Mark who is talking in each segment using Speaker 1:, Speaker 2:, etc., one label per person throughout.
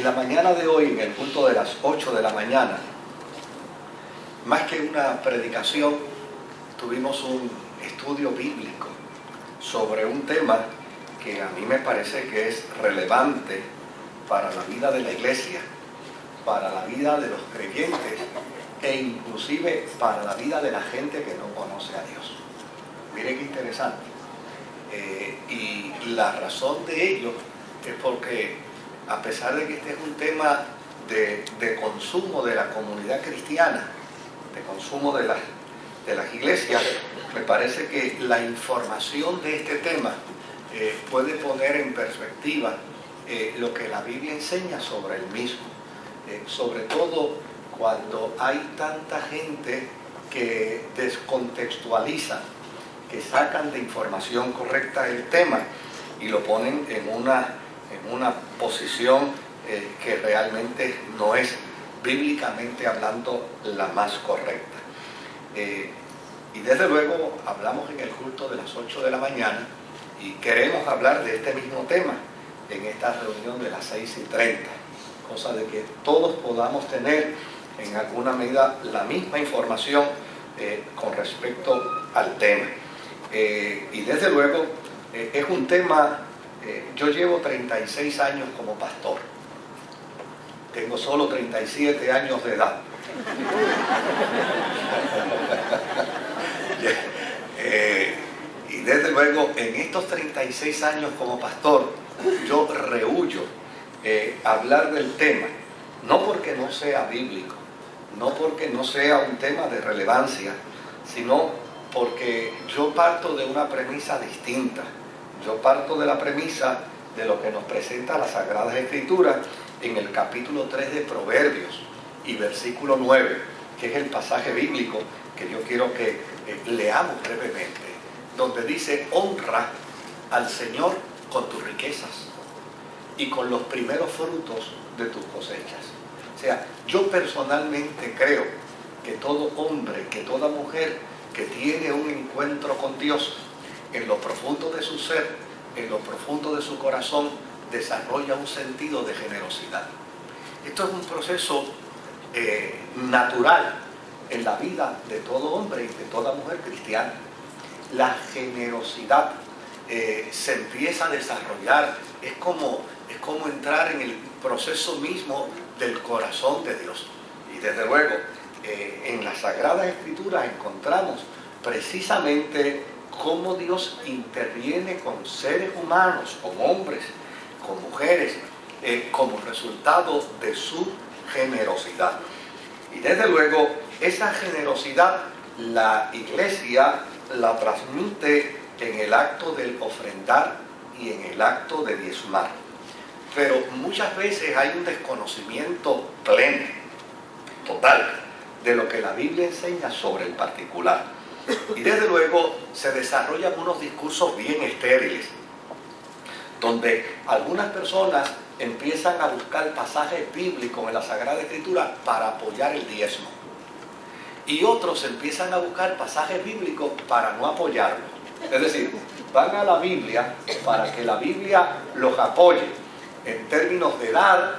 Speaker 1: En la mañana de hoy, en el culto de las 8 de la mañana, más que una predicación, tuvimos un estudio bíblico sobre un tema que a mí me parece que es relevante para la vida de la iglesia, para la vida de los creyentes e inclusive para la vida de la gente que no conoce a Dios. Mire qué interesante. Y la razón de ello es porque, a pesar de que este es un tema de consumo de la comunidad cristiana, de consumo de las iglesias, me parece que la información de este tema puede poner en perspectiva lo que la Biblia enseña sobre el mismo. Sobre todo cuando hay tanta gente que descontextualiza, que sacan de información correcta el tema y lo ponen en una posición que realmente no es, bíblicamente hablando, la más correcta. Y desde luego hablamos en el culto de las 8 de la mañana y queremos hablar de este mismo tema en esta reunión de las 6:30, cosa de que todos podamos tener en alguna medida la misma información con respecto al tema. Y desde luego es un tema, yo llevo 36 años como pastor, tengo solo 37 años de edad. Y desde luego en estos 36 años como pastor yo rehuyo hablar del tema, no porque no sea bíblico, no porque no sea un tema de relevancia, sino porque yo parto de una premisa distinta. Yo parto de la premisa de lo que nos presenta las Sagradas Escrituras en el capítulo 3 de Proverbios y versículo 9, que es el pasaje bíblico que yo quiero que leamos brevemente, donde dice: honra al Señor con tus riquezas y con los primeros frutos de tus cosechas. O sea, yo personalmente creo que todo hombre, que toda mujer que tiene un encuentro con Dios, en lo profundo de su ser, en lo profundo de su corazón, desarrolla un sentido de generosidad. Esto es un proceso natural en la vida de todo hombre y de toda mujer cristiana. La generosidad se empieza a desarrollar, es como entrar en el proceso mismo del corazón de Dios. Y desde luego, en las Sagradas Escrituras encontramos precisamente cómo Dios interviene con seres humanos, con hombres, con mujeres, como resultado de su generosidad. Y desde luego, esa generosidad la iglesia la transmite en el acto del ofrendar y en el acto de diezmar. Pero muchas veces hay un desconocimiento pleno, total, de lo que la Biblia enseña sobre el particular. Y desde luego se desarrollan unos discursos bien estériles, donde algunas personas empiezan a buscar pasajes bíblicos en la Sagrada Escritura para apoyar el diezmo. Y otros empiezan a buscar pasajes bíblicos para no apoyarlo. Es decir, van a la Biblia para que la Biblia los apoye en términos de dar,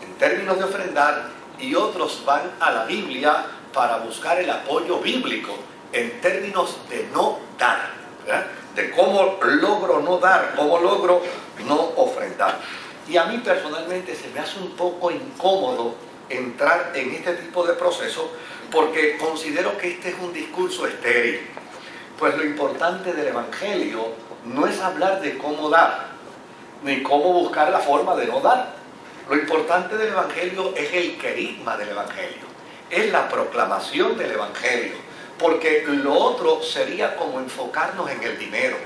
Speaker 1: en términos de ofrendar, y otros van a la Biblia para buscar el apoyo bíblico en términos de no dar, ¿verdad? De cómo logro no dar, cómo logro no ofrendar. Y a mí personalmente se me hace un poco incómodo entrar en este tipo de proceso, porque considero que este es un discurso estéril. Pues lo importante del Evangelio no es hablar de cómo dar, ni cómo buscar la forma de no dar. Lo importante del Evangelio es el querigma del Evangelio, es la proclamación del Evangelio, porque lo otro sería como enfocarnos en el dinero.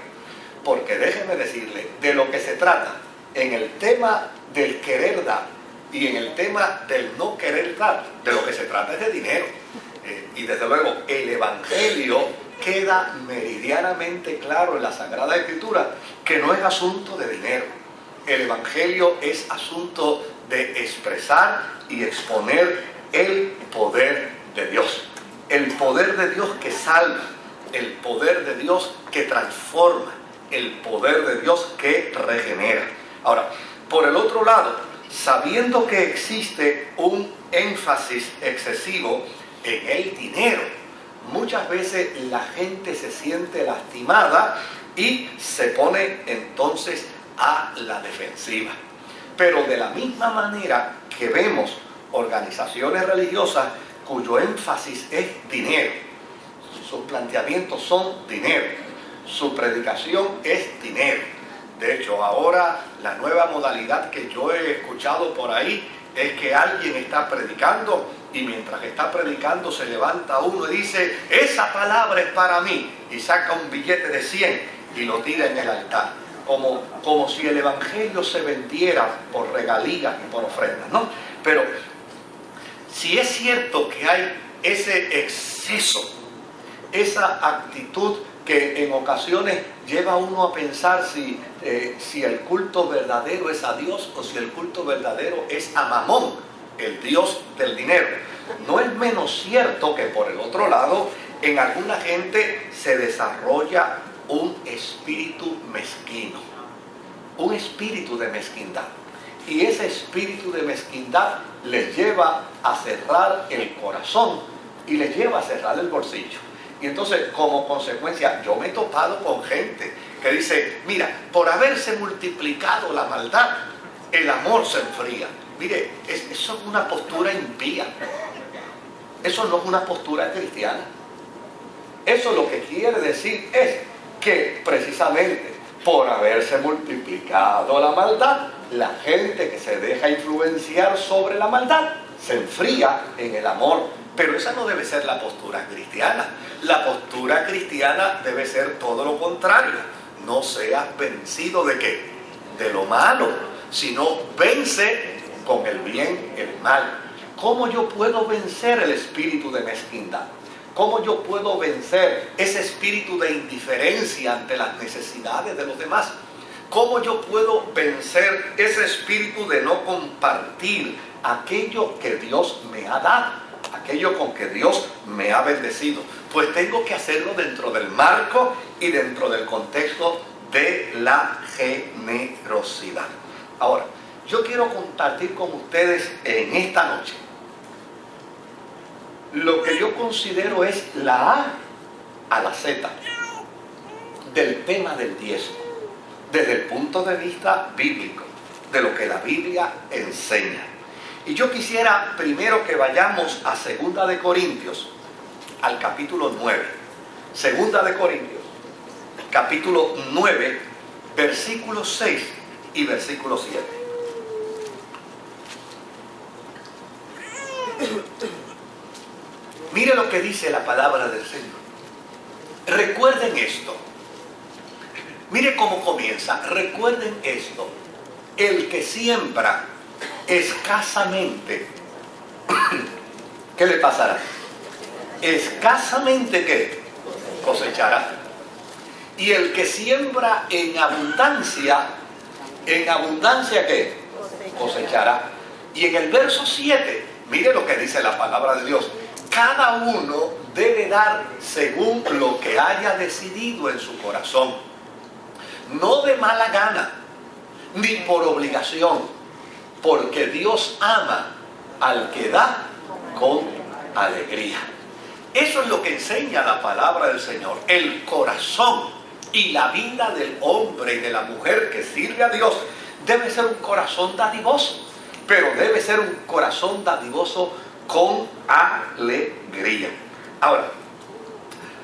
Speaker 1: Porque déjeme decirle, de lo que se trata en el tema del querer dar y en el tema del no querer dar, de lo que se trata es de dinero. Y desde luego el Evangelio queda meridianamente claro en la Sagrada Escritura que no es asunto de dinero. El Evangelio es asunto de expresar y exponer el poder de Dios. El poder de Dios que salva, el poder de Dios que transforma, el poder de Dios que regenera. Ahora, por el otro lado, sabiendo que existe un énfasis excesivo en el dinero. Muchas veces la gente se siente lastimada y se pone entonces a la defensiva. Pero de la misma manera que vemos organizaciones religiosas cuyo énfasis es dinero, sus planteamientos son dinero, su predicación es dinero. De hecho, ahora la nueva modalidad que yo he escuchado por ahí es que alguien está predicando y mientras está predicando se levanta uno y dice: esa palabra es para mí, y saca un billete de 100 y lo tira en el altar, como si el evangelio se vendiera por regalías y por ofrendas, ¿no? Pero si es cierto que hay ese exceso, esa actitud que en ocasiones lleva a uno a pensar si el culto verdadero es a Dios o si el culto verdadero es a Mamón, el Dios del dinero. No es menos cierto que por el otro lado, en alguna gente se desarrolla un espíritu mezquino, un espíritu de mezquindad. Y ese espíritu de mezquindad les lleva a cerrar el corazón y les lleva a cerrar el bolsillo. Y entonces, como consecuencia, yo me he topado con gente que dice: mira, por haberse multiplicado la maldad, el amor se enfría. Mire, eso es una postura impía. Eso no es una postura cristiana. Eso lo que quiere decir es que precisamente por haberse multiplicado la maldad, la gente que se deja influenciar sobre la maldad se enfría en el amor. Pero esa no debe ser la postura cristiana. La postura cristiana debe ser todo lo contrario. No seas vencido ¿de qué? De lo malo, sino vence con el bien el mal. ¿Cómo yo puedo vencer el espíritu de mezquindad? ¿Cómo yo puedo vencer ese espíritu de indiferencia ante las necesidades de los demás? ¿Cómo yo puedo vencer ese espíritu de no compartir aquello que Dios me ha dado, aquello con que Dios me ha bendecido? Pues tengo que hacerlo dentro del marco y dentro del contexto de la generosidad. Ahora, yo quiero compartir con ustedes en esta noche lo que yo considero es la A a la Z del tema del diezmo, desde el punto de vista bíblico, de lo que la Biblia enseña. Y yo quisiera primero que vayamos a 2 de Corintios, al capítulo 9. 2 de Corintios, capítulo 9, versículo 6 y versículo 7. Mire lo que dice la palabra del Señor. Recuerden esto. Mire cómo comienza. Recuerden esto. El que siembra escasamente, ¿qué le pasará? Escasamente, ¿qué? Cosechará. Y el que siembra en abundancia, ¿qué? Cosechará. Y en el verso 7, mire lo que dice la palabra de Dios. Cada uno debe dar según lo que haya decidido en su corazón, no de mala gana, ni por obligación, porque Dios ama al que da con alegría. Eso es lo que enseña la palabra del Señor. El corazón y la vida del hombre y de la mujer que sirve a Dios debe ser un corazón dadivoso, pero debe ser un corazón dadivoso con alegría. Ahora,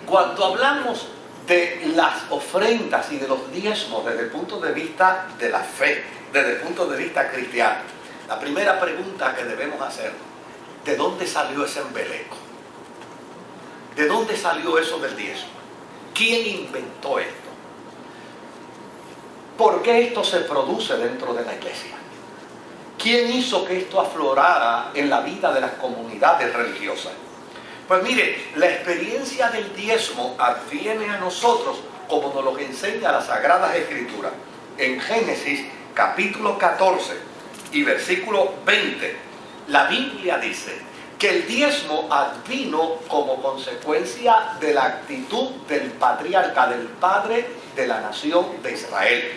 Speaker 1: cuando hablamos de las ofrendas y de los diezmos desde el punto de vista de la fe, desde el punto de vista cristiano, la primera pregunta que debemos hacer: ¿de dónde salió ese embeleco? ¿De dónde salió eso del diezmo? ¿Quién inventó esto? ¿Por qué esto se produce dentro de la iglesia? ¿Quién hizo que esto aflorara en la vida de las comunidades religiosas? Pues mire, la experiencia del diezmo adviene a nosotros como nos lo enseña las Sagradas Escrituras. En Génesis capítulo 14 y versículo 20, la Biblia dice que el diezmo advino como consecuencia de la actitud del patriarca, del padre de la nación de Israel.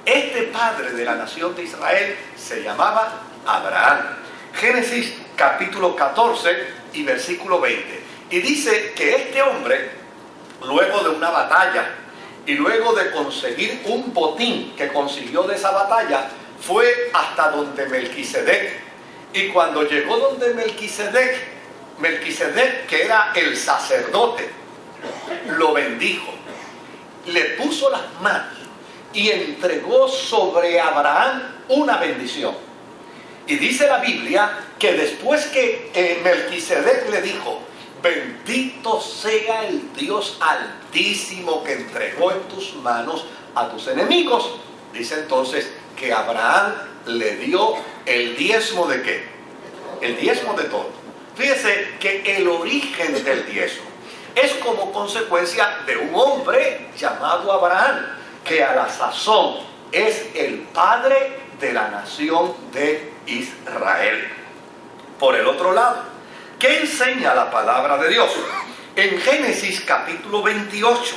Speaker 1: Este padre de la nación de Israel se llamaba Abraham. Génesis capítulo 14 y versículo 20. Y dice que este hombre, luego de una batalla y luego de conseguir un botín que consiguió de esa batalla, fue hasta donde Melquisedec. Y cuando llegó donde Melquisedec, que era el sacerdote, lo bendijo, le puso las manos y entregó sobre Abraham una bendición. Y dice la Biblia que después que Melquisedec le dijo: bendito sea el Dios Altísimo que entregó en tus manos a tus enemigos. Dice entonces que Abraham le dio el diezmo ¿de qué? El diezmo de todo. Fíjese que el origen del diezmo es como consecuencia de un hombre llamado Abraham, que a la sazón es el padre de la nación de Israel. Por el otro lado, ¿qué enseña la palabra de Dios? En Génesis capítulo 28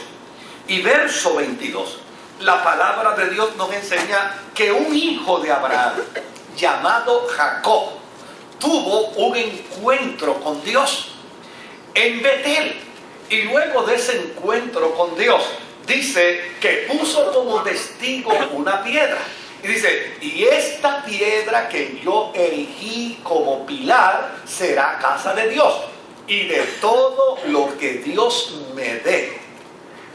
Speaker 1: y verso 22, la palabra de Dios nos enseña que un hijo de Abraham, llamado Jacob, tuvo un encuentro con Dios en Betel. Y luego de ese encuentro con Dios, dice que puso como testigo una piedra. Y dice: y esta piedra que yo erigí como pilar será casa de Dios. Y de todo lo que Dios me dé,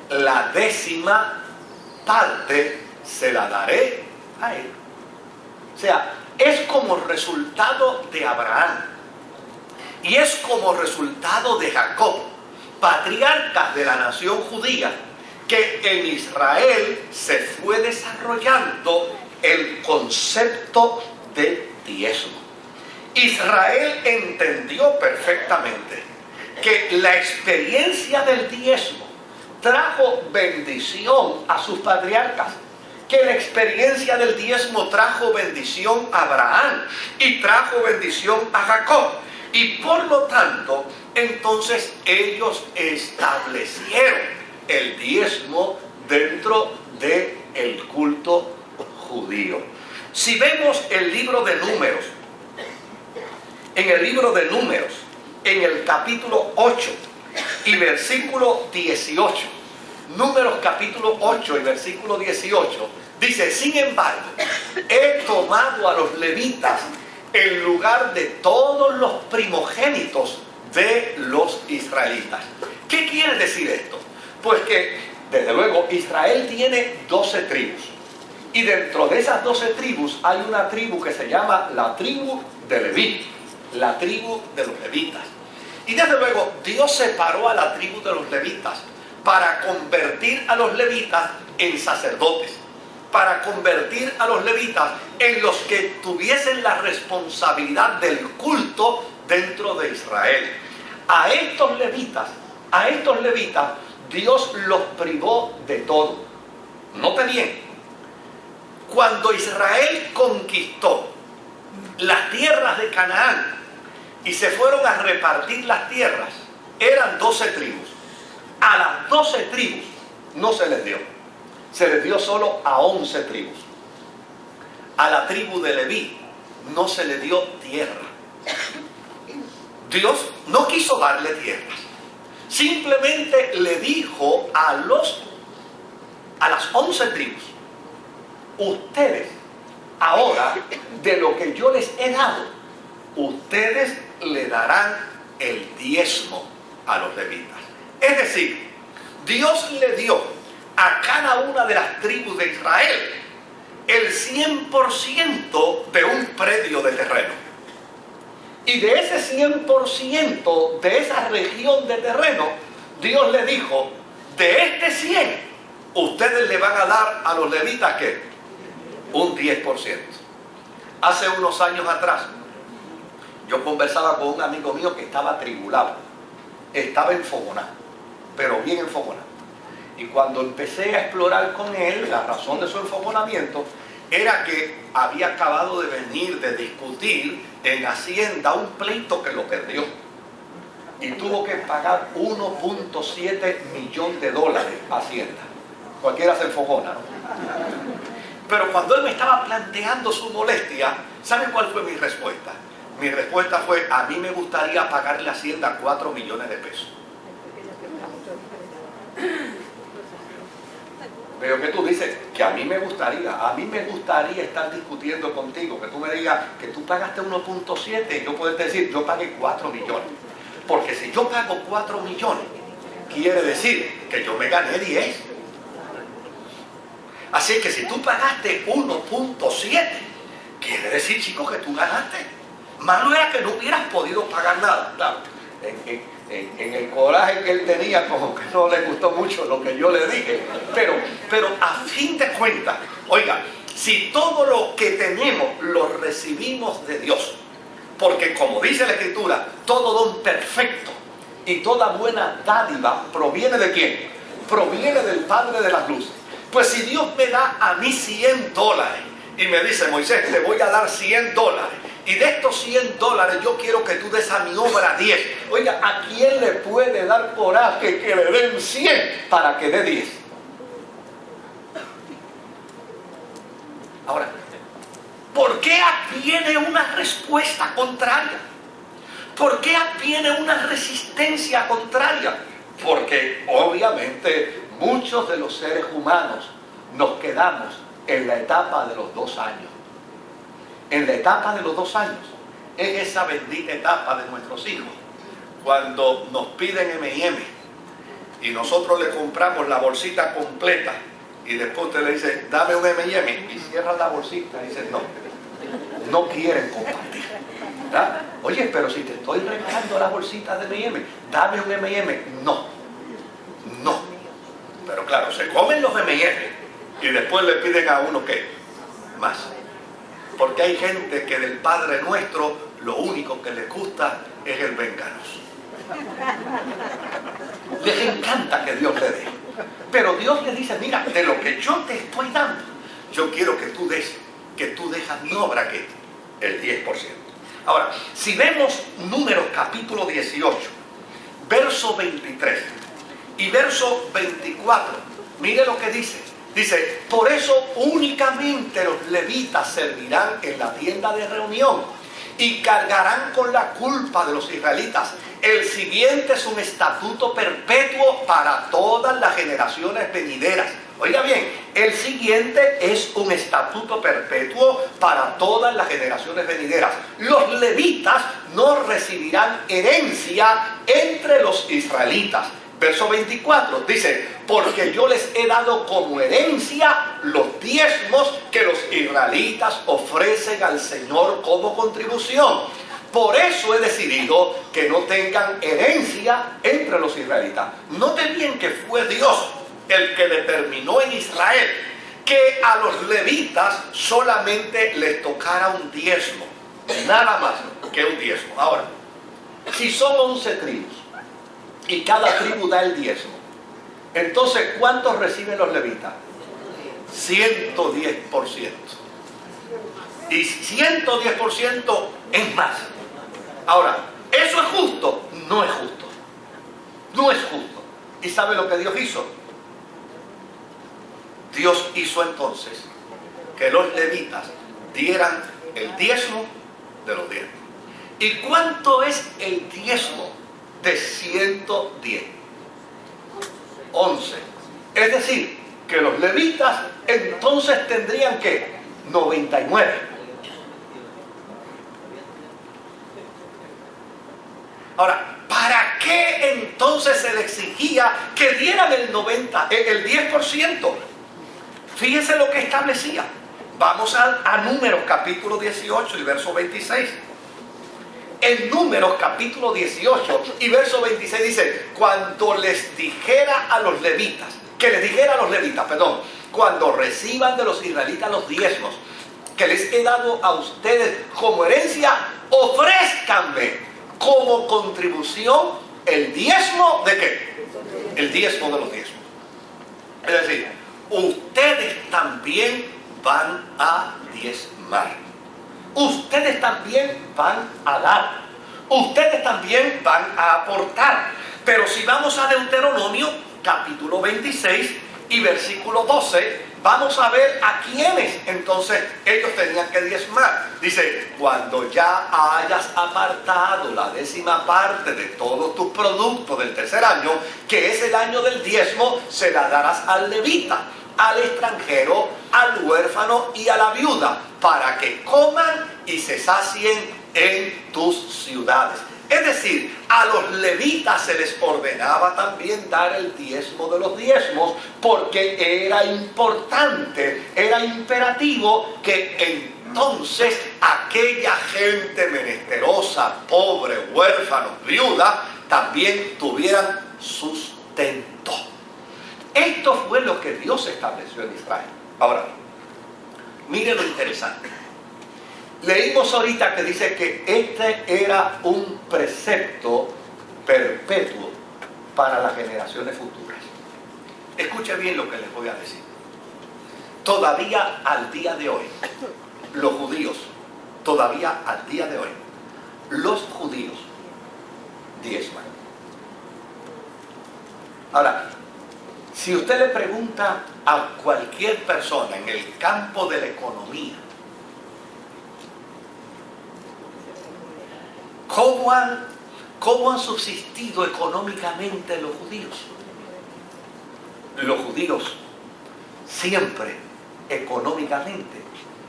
Speaker 1: la 10ª parte se la daré a él. O sea, es como resultado de Abraham y es como resultado de Jacob, patriarcas de la nación judía, que en Israel se fue desarrollando el concepto de diezmo. Israel entendió perfectamente que la experiencia del diezmo trajo bendición a sus patriarcas, que la experiencia del diezmo trajo bendición a Abraham y trajo bendición a Jacob. Y por lo tanto, entonces ellos establecieron el diezmo dentro del culto judío. Si vemos el libro de Números, en el libro de Números, en el capítulo 8 y versículo 18, Números capítulo 8 y versículo 18, dice: sin embargo, he tomado a los levitas en lugar de todos los primogénitos de los israelitas. ¿Qué quiere decir esto? Pues que, desde luego, Israel tiene 12 tribus. Y dentro de esas 12 tribus hay una tribu que se llama la tribu de Leví, la tribu de los levitas. Y desde luego, Dios separó a la tribu de los levitas para convertir a los levitas en sacerdotes, para convertir a los levitas en los que tuviesen la responsabilidad del culto dentro de Israel. A estos levitas, Dios los privó de todo. Note bien, cuando Israel conquistó las tierras de Canaán y se fueron a repartir las tierras, eran 12 tribus. A las 12 tribus no se les dio. Se les dio solo a 11 tribus. A la tribu de Leví no se le dio tierra. Dios no quiso darle tierras. Simplemente le dijo a las 11 tribus: ustedes, ahora, de lo que yo les he dado, ustedes le darán el diezmo a los levitas. Es decir, Dios le dio a cada una de las tribus de Israel el 100% de un predio de terreno. Y de ese 100% de esa región de terreno, Dios le dijo: de este 100, ustedes le van a dar a los levitas, ¿qué? Un 10%. Hace unos años atrás, yo conversaba con un amigo mío que estaba atribulado, estaba enfogonado, pero bien enfogonado. Y cuando empecé a explorar con él, la razón de su enfogonamiento era que había acabado de venir de discutir en Hacienda un pleito que lo perdió. Y tuvo que pagar $1.7 millones a Hacienda. Cualquiera se enfogona, ¿no? Pero cuando él me estaba planteando su molestia, ¿saben cuál fue mi respuesta? Mi respuesta fue: a mí me gustaría pagarle a Hacienda 4 millones de pesos. Veo que tú dices que a mí me gustaría estar discutiendo contigo, que tú me digas que tú pagaste 1.7 y yo puedo decir, yo pagué 4 millones. Porque si yo pago 4 millones, quiere decir que yo me gané 10. Así que si tú pagaste 1.7, quiere decir, chicos, que tú ganaste. Malo era que no hubieras podido pagar nada. Claro, en el coraje que él tenía, como que no le gustó mucho lo que yo le dije. Pero a fin de cuentas, oiga, si todo lo que tenemos lo recibimos de Dios, porque como dice la Escritura, todo don perfecto y toda buena dádiva proviene ¿de quién? Proviene del Padre de las luces. Pues si Dios me da a mí $100 y me dice: Moisés, te voy a dar $100, y de estos $100 yo quiero que tú des a mi obra 10. Oiga, ¿a quién le puede dar coraje que le den 100 para que dé 10? Ahora, ¿por qué adviene una respuesta contraria? ¿Por qué adviene una resistencia contraria? Porque obviamente muchos de los seres humanos nos quedamos en la etapa de los 2 años. En la etapa de los 2 años es esa bendita etapa de nuestros hijos, cuando nos piden M&M y nosotros le compramos la bolsita completa y después usted le dice: dame un M&M, y cierra la bolsita y dice: no quieren compartir, ¿verdad? Oye, pero si te estoy regalando la bolsita de M&M, dame un M&M. No. Pero claro, se comen los M&M y después le piden a uno ¿qué? Más. Porque hay gente que del Padre Nuestro lo único que les gusta es el vénganos. Les encanta que Dios le dé. Pero Dios le dice: mira, de lo que yo te estoy dando, yo quiero que tú des a mi obra ¿qué? El 10%. Ahora, si vemos Números capítulo 18, verso 23 y verso 24, mire lo que dice. Dice: por eso únicamente los levitas servirán en la tienda de reunión y cargarán con la culpa de los israelitas. El siguiente es un estatuto perpetuo para todas las generaciones venideras. Oiga bien, el siguiente es un estatuto perpetuo para todas las generaciones venideras. Los levitas no recibirán herencia entre los israelitas. Verso 24 dice: porque yo les he dado como herencia los diezmos que los israelitas ofrecen al Señor como contribución. Por eso he decidido que no tengan herencia entre los israelitas. Note bien que fue Dios el que determinó en Israel que a los levitas solamente les tocara un diezmo, nada más que un diezmo. Ahora, si son 11 tribus y cada tribu da el diezmo, entonces ¿cuántos reciben los levitas? 110%. Y 110% es más. Ahora, ¿eso es justo? No es justo. No es justo. ¿Y sabe lo que Dios hizo? Dios hizo entonces que los levitas dieran el diezmo de los diezmos. ¿Y cuánto es el diezmo de 110? 11. Es decir, que los levitas entonces tendrían que 99. Ahora, ¿para qué entonces se le exigía que dieran el 10%? Fíjense lo que establecía. Vamos a Números capítulo 18 y verso 26. En Números capítulo 18 y verso 26 dice: cuando les dijera a los levitas, cuando reciban de los israelitas los diezmos que les he dado a ustedes como herencia, ofrézcanme como contribución el diezmo ¿de qué? El diezmo de los diezmos. Es decir, ustedes también van a diezmar. Ustedes también van a dar. Ustedes también van a aportar. Pero si vamos a Deuteronomio capítulo 26 y versículo 12, Vamos a ver a quiénes entonces ellos tenían que diezmar. Dice, cuando ya hayas apartado la 10ª parte de todos tus productos del tercer año, que es el año del diezmo, se la darás al levita, al extranjero, al huérfano y a la viuda, para que coman y se sacien en tus ciudades. Es decir, a los levitas se les ordenaba también dar el diezmo de los diezmos, porque era importante, era imperativo que entonces aquella gente menesterosa, pobre, huérfanos, viuda, también tuvieran sustento. Esto fue lo que Dios estableció en Israel. Ahora, mire lo interesante. Leímos ahorita que dice que este era un precepto perpetuo para las generaciones futuras. Escuche bien lo que les voy a decir. Todavía al día de hoy, los judíos, todavía al día de hoy, los judíos diezman. Ahora, si usted le pregunta a cualquier persona en el campo de la economía, ¿cómo han subsistido económicamente los judíos? Los judíos siempre económicamente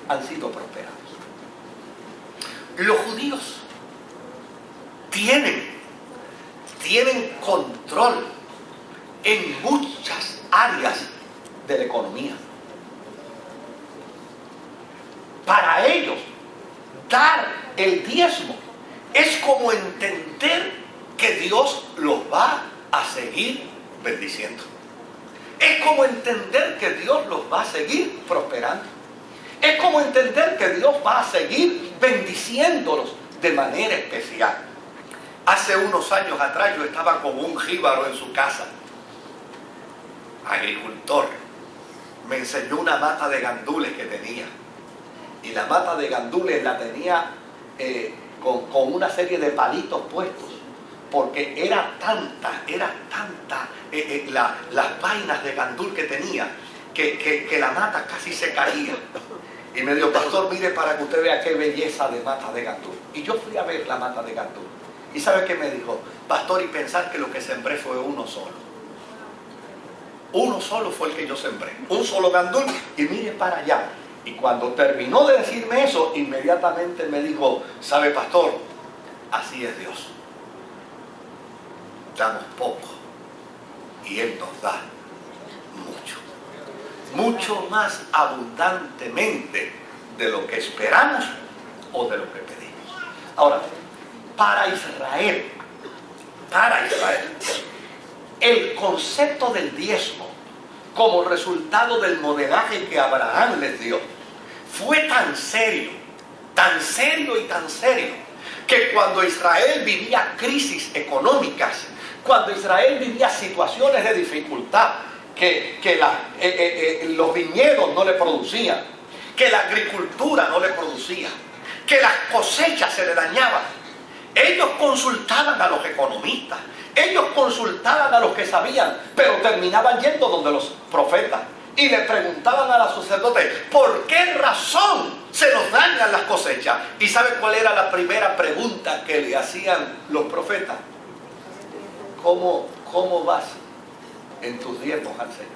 Speaker 1: han sido prosperados. Los judíos tienen control en muchas áreas de la economía. Para ellos, dar el diezmo es como entender que Dios los va a seguir bendiciendo. Es como entender que Dios los va a seguir prosperando. Es como entender que Dios va a seguir bendiciéndolos de manera especial. Hace unos años atrás yo estaba con un jíbaro en su casa, agricultor. Me enseñó una mata de gandules que tenía. Y la mata de gandules la tenía con una serie de palitos puestos, porque era tanta las vainas de gandul que tenía, que la mata casi se caía. Y me dijo, pastor, mire para que usted vea qué belleza de mata de gandul. Y yo fui a ver la mata de gandul. ¿Y sabe qué me dijo? Pastor, y pensar que lo que sembré fue uno solo. Uno solo fue el que yo sembré. Un solo gandul, y mire para allá. Y cuando terminó de decirme eso, inmediatamente me dijo, ¿sabe, pastor? Así es Dios. Damos poco y Él nos da mucho. Mucho más abundantemente de lo que esperamos o de lo que pedimos. Ahora, para Israel, el concepto del diezmo como resultado del modelaje que Abraham les dio fue tan serio y tan serio, que cuando Israel vivía crisis económicas, cuando Israel vivía situaciones de dificultad, que los viñedos no le producían, que la agricultura no le producía, que las cosechas se le dañaban, ellos consultaban a los economistas, ellos consultaban a los que sabían, pero terminaban yendo donde los profetas y le preguntaban a los sacerdotes, ¿por qué razón se nos dañan las cosechas? ¿Y sabe cuál era la primera pregunta que le hacían los profetas? ¿Cómo vas en tus diezmos al Señor?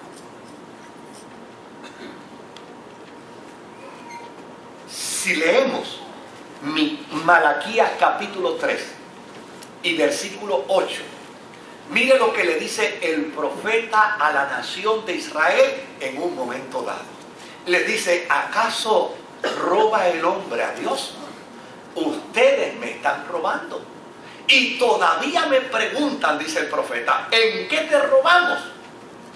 Speaker 1: Si leemos Malaquías capítulo 3 y versículo 8, mire lo que le dice el profeta a la nación de Israel en un momento dado. Les dice, ¿acaso roba el hombre a Dios? Ustedes me están robando. Y todavía me preguntan, dice el profeta, ¿en qué te robamos?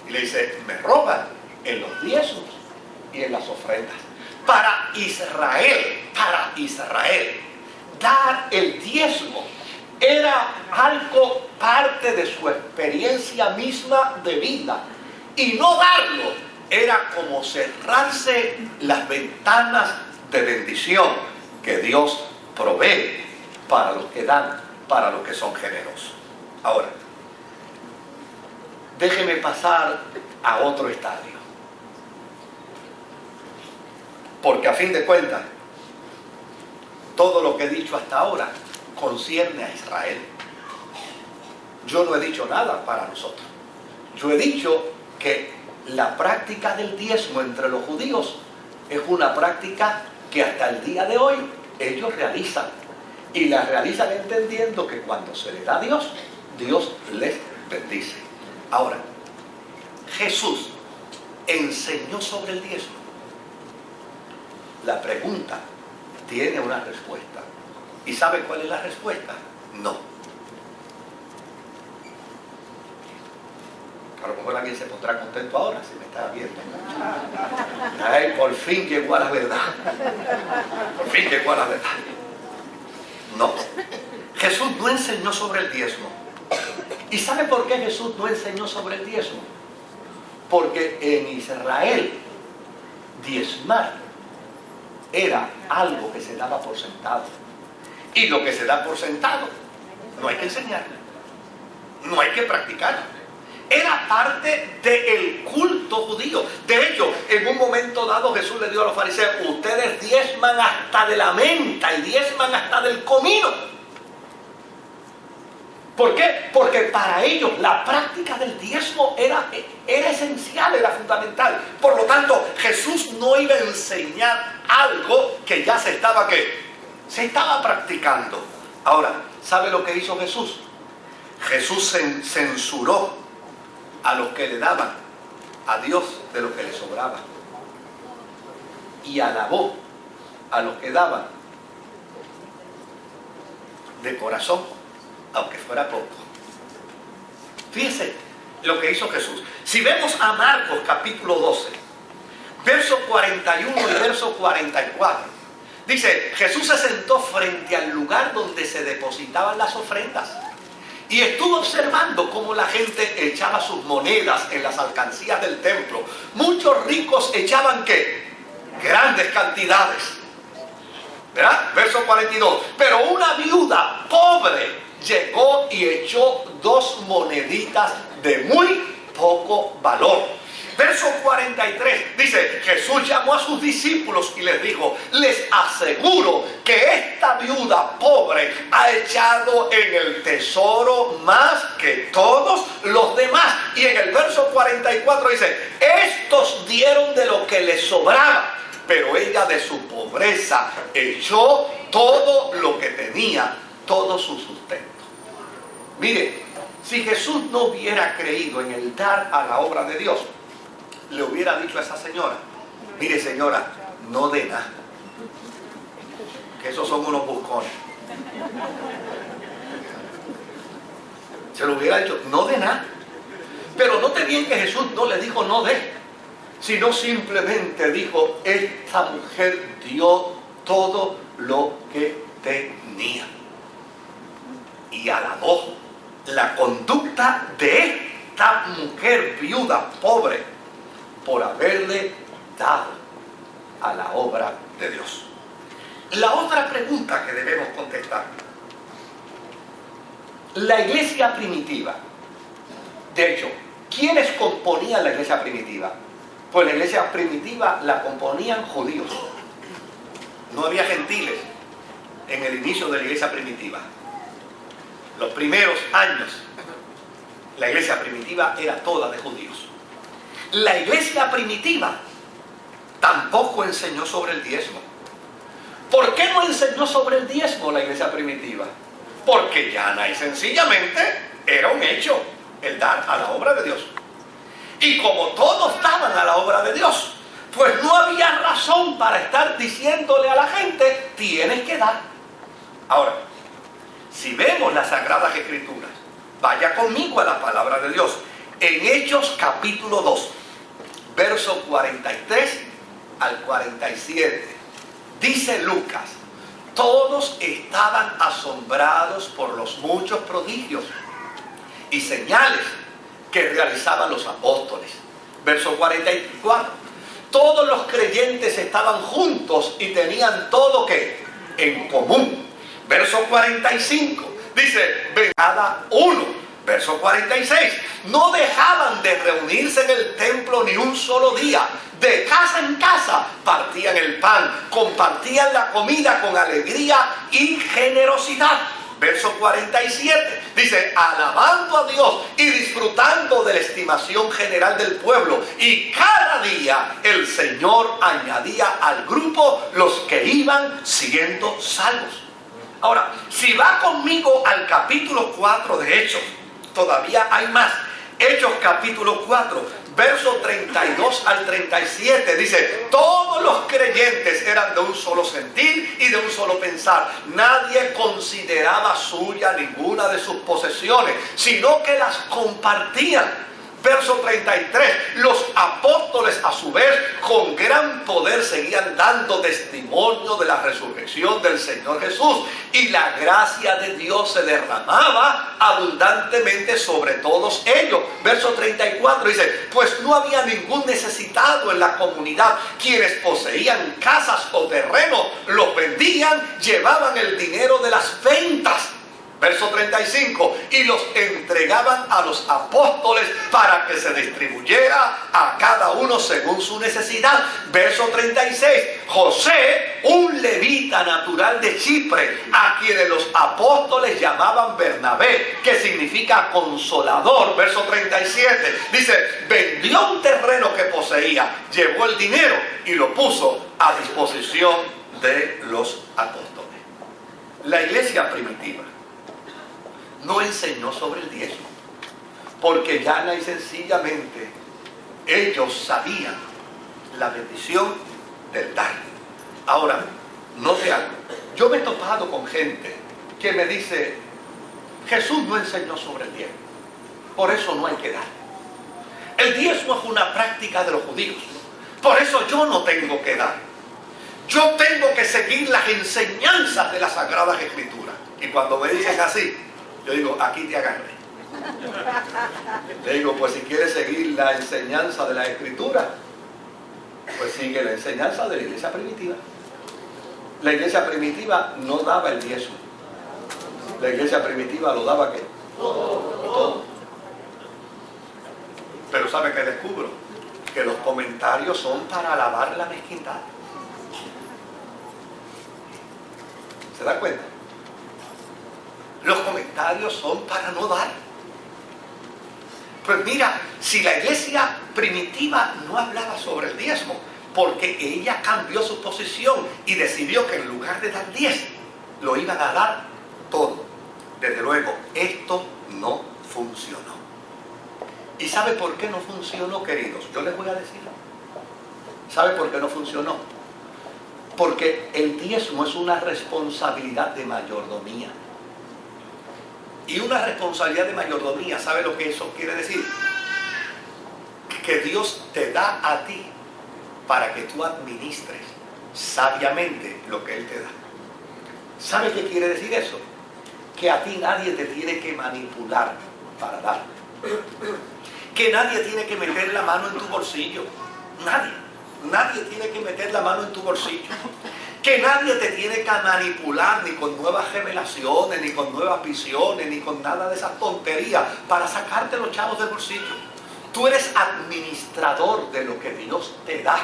Speaker 1: Y le dice, me roban en los diezmos y en las ofrendas. Para Israel, dar el diezmo era algo parte de su experiencia misma de vida. Y no darlo era como cerrarse las ventanas de bendición que Dios provee para los que dan, para los que son generosos. Ahora, déjeme pasar a otro estadio. Porque a fin de cuentas, todo lo que he dicho hasta ahora concierne a Israel. Yo no he dicho nada para nosotros. Yo he dicho que la práctica del diezmo entre los judíos es una práctica que hasta el día de hoy ellos realizan. Y la realizan entendiendo que cuando se le da a Dios, Dios les bendice. Ahora, Jesús enseñó sobre el diezmo. La pregunta tiene una respuesta. ¿Y sabe cuál es la respuesta? No. A lo mejor alguien se pondrá contento ahora si me está viendo. Ay, por fin llegó a la verdad. Por fin llegó a la verdad. No. Jesús no enseñó sobre el diezmo. ¿Y sabe por qué Jesús no enseñó sobre el diezmo? Porque en Israel diezmar era algo que se daba por sentado. Y lo que se da por sentado no hay que enseñarlo, no hay que practicarlo. Era parte del culto judío. De hecho, en un momento dado Jesús le dijo a los fariseos: ustedes diezman hasta de la menta y diezman hasta del comino. ¿Por qué? Porque para ellos la práctica del diezmo era esencial, era fundamental. Por lo tanto, Jesús no iba a enseñar algo que ya se estaba practicando. Ahora, ¿sabe lo que hizo Jesús? Jesús censuró a los que le daban a Dios de lo que le sobraba, y alabó a los que daban de corazón, aunque fuera poco. Fíjense lo que hizo Jesús. Si vemos a Marcos capítulo 12, verso 41 y verso 44, dice: Jesús se sentó frente al lugar donde se depositaban las ofrendas y estuvo observando cómo la gente echaba sus monedas en las alcancías del templo. Muchos ricos echaban ¿qué? Grandes cantidades, ¿verdad? Verso 42. Pero una viuda pobre llegó y echó 2 moneditas de muy poco valor. Verso 43 dice: Jesús llamó a sus discípulos y les dijo: les aseguro que esta viuda pobre ha echado en el tesoro más que todos los demás. Y en el verso 44 dice: estos dieron de lo que les sobraba, pero ella de su pobreza echó todo lo que tenía, todo su sustento. Mire, si Jesús no hubiera creído en el dar a la obra de Dios, le hubiera dicho a esa señora: mire señora, no dé nada, que esos son unos buscones. Se lo hubiera dicho: no dé nada. Pero note bien que Jesús no le dijo no dé, sino simplemente dijo: esta mujer dio todo lo que tenía. Y alabó la conducta de esta mujer viuda pobre por haberle dado a la obra de Dios. La otra pregunta que debemos contestar: la iglesia primitiva, de hecho, ¿quiénes componían la iglesia primitiva? Pues la iglesia primitiva la componían judíos. No había gentiles en el inicio de la iglesia primitiva. Los primeros años, la iglesia primitiva era toda de judíos. La iglesia primitiva tampoco enseñó sobre el diezmo. ¿Por qué no enseñó sobre el diezmo la iglesia primitiva? Porque llana y sencillamente era un hecho el dar a la obra de Dios. Y como todos daban a la obra de Dios, pues no había razón para estar diciéndole a la gente: tienes que dar. Ahora, si vemos las Sagradas Escrituras, vaya conmigo a la palabra de Dios. En Hechos capítulo 2, verso 43 al 47, dice Lucas: todos estaban asombrados por los muchos prodigios y señales que realizaban los apóstoles. Verso 44: todos los creyentes estaban juntos y tenían todo ¿qué? En común. Verso 45 dice: cada uno Verso 46. No dejaban de reunirse en el templo ni un solo día. De casa en casa partían el pan, compartían la comida con alegría y generosidad. Verso 47 dice, alabando a Dios y disfrutando de la estimación general del pueblo. Y cada día el Señor añadía al grupo los que iban siendo salvos. Ahora, si va conmigo al capítulo 4 de Hechos, todavía hay más. Hechos capítulo 4. Verso 32 al 37 dice, todos los creyentes eran de un solo sentir y de un solo pensar. Nadie consideraba suya ninguna de sus posesiones, sino que las compartían. Verso 33, los apóstoles a su vez con gran poder seguían dando testimonio de la resurrección del Señor Jesús, y la gracia de Dios se derramaba abundantemente sobre todos ellos. Verso 34 dice, pues no había ningún necesitado en la comunidad. Quienes poseían casas o terrenos los vendían, llevaban el dinero de las ventas. Verso 35, y los entregaban a los apóstoles para que se distribuyera a cada uno según su necesidad. Verso 36, José, un levita natural de Chipre, a quienes los apóstoles llamaban Bernabé, que significa consolador. Verso 37, dice, vendió un terreno que poseía, llevó el dinero y lo puso a disposición de los apóstoles. La iglesia primitiva no enseñó sobre el diezmo, porque llana y sencillamente ellos sabían la bendición del dar. Ahora, note algo. Yo me he topado con gente que me dice, Jesús no enseñó sobre el diezmo, por eso no hay que dar. El diezmo es una práctica de los judíos, por eso yo no tengo que dar. Yo tengo que seguir las enseñanzas de las Sagradas Escrituras. Y cuando me dicen así, yo digo, aquí te agarré. Le digo, pues si quieres seguir la enseñanza de la Escritura, pues sigue la enseñanza de la iglesia primitiva. La iglesia primitiva no daba el diezmo. La iglesia primitiva lo daba ¿qué? Todo. Pero ¿sabe qué descubro? Que los comentarios son para alabar la mezquindad. ¿Se da cuenta? Los comentarios son para no dar. Pues mira, si la iglesia primitiva no hablaba sobre el diezmo, porque ella cambió su posición y decidió que en lugar de dar 10, lo iban a dar todo. Desde luego, esto no funcionó. ¿Y sabe por qué no funcionó, queridos? Yo les voy a decir. ¿Sabe por qué no funcionó? Porque el diezmo es una responsabilidad de mayordomía. Y una responsabilidad de mayordomía, ¿sabe lo que eso quiere decir? Que Dios te da a ti para que tú administres sabiamente lo que Él te da. ¿Sabe qué quiere decir eso? Que a ti nadie te tiene que manipular para dar. Que nadie tiene que meter la mano en tu bolsillo. Nadie tiene que meter la mano en tu bolsillo. Que nadie te tiene que manipular ni con nuevas revelaciones, ni con nuevas visiones, ni con nada de esas tonterías para sacarte los chavos del bolsillo. Tú eres administrador de lo que Dios te da.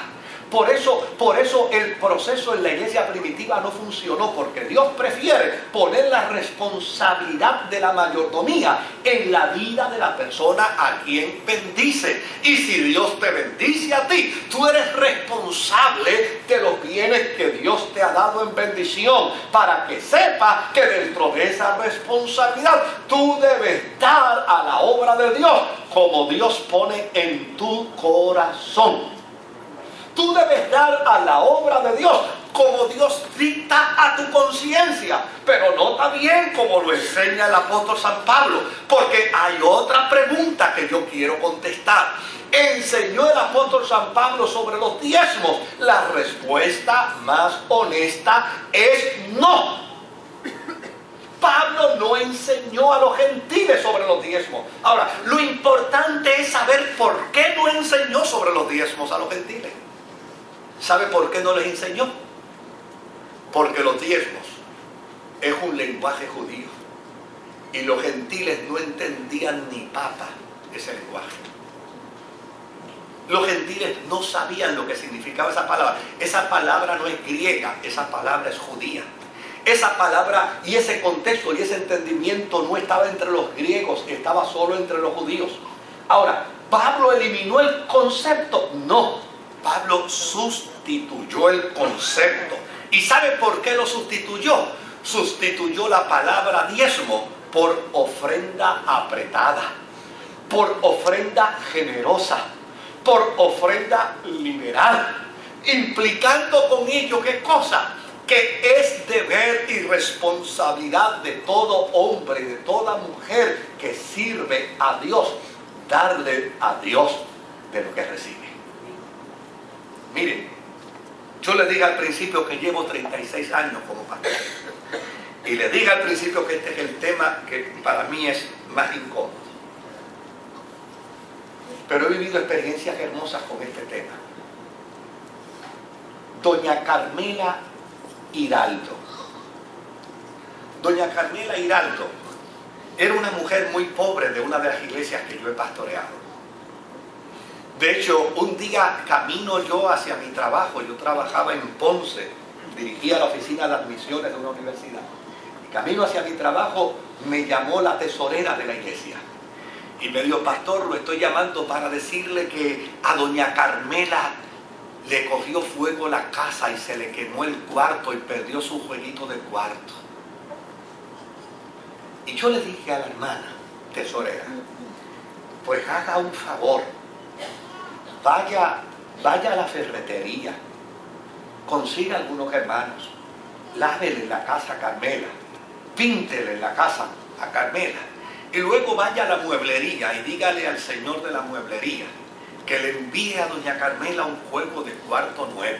Speaker 1: Por eso el proceso en la iglesia primitiva no funcionó, porque Dios prefiere poner la responsabilidad de la mayordomía en la vida de la persona a quien bendice. Y si Dios te bendice a ti, tú eres responsable de los bienes que Dios te ha dado en bendición, para que sepas que dentro de esa responsabilidad tú debes dar a la obra de Dios como Dios pone en tu corazón. Tú debes dar a la obra de Dios como Dios dicta a tu conciencia, pero nota bien como lo enseña el apóstol San Pablo, porque hay otra pregunta que yo quiero contestar. ¿Enseñó el apóstol San Pablo sobre los diezmos? La respuesta más honesta es no. Pablo no enseñó a los gentiles sobre los diezmos. Ahora, lo importante es saber por qué no enseñó sobre los diezmos a los gentiles. ¿Sabe por qué no les enseñó? Porque los diezmos es un lenguaje judío. Y los gentiles no entendían ni papa ese lenguaje. Los gentiles no sabían lo que significaba esa palabra. Esa palabra no es griega, esa palabra es judía. Esa palabra y ese contexto y ese entendimiento no estaba entre los griegos, estaba solo entre los judíos. Ahora, ¿Pablo eliminó el concepto? No, Pablo sustituyó el concepto. ¿Y sabe por qué lo sustituyó? Sustituyó la palabra diezmo por ofrenda apretada, por ofrenda generosa, por ofrenda liberal, implicando con ello ¿qué cosa? Que es deber y responsabilidad de todo hombre, de toda mujer que sirve a Dios, darle a Dios de lo que recibe. Miren, yo le dije al principio que llevo 36 años como pastor. Y le dije al principio que este es el tema que para mí es más incómodo. Pero he vivido experiencias hermosas con este tema. Doña Carmela Hiraldo. Doña Carmela Hiraldo era una mujer muy pobre de una de las iglesias que yo he pastoreado. De hecho, un día camino yo hacia mi trabajo, yo trabajaba en Ponce, dirigía la oficina de admisiones de una universidad. Y camino hacia mi trabajo me llamó la tesorera de la iglesia. Y me dijo, pastor, lo estoy llamando para decirle que a doña Carmela le cogió fuego la casa y se le quemó el cuarto y perdió su jueguito de cuarto. Y yo le dije a la hermana tesorera, pues haga un favor, vaya a la ferretería, consiga algunos hermanos, lávele la casa a Carmela, píntele la casa a Carmela, y luego vaya a la mueblería y dígale al señor de la mueblería que le envíe a doña Carmela un juego de cuarto nuevo.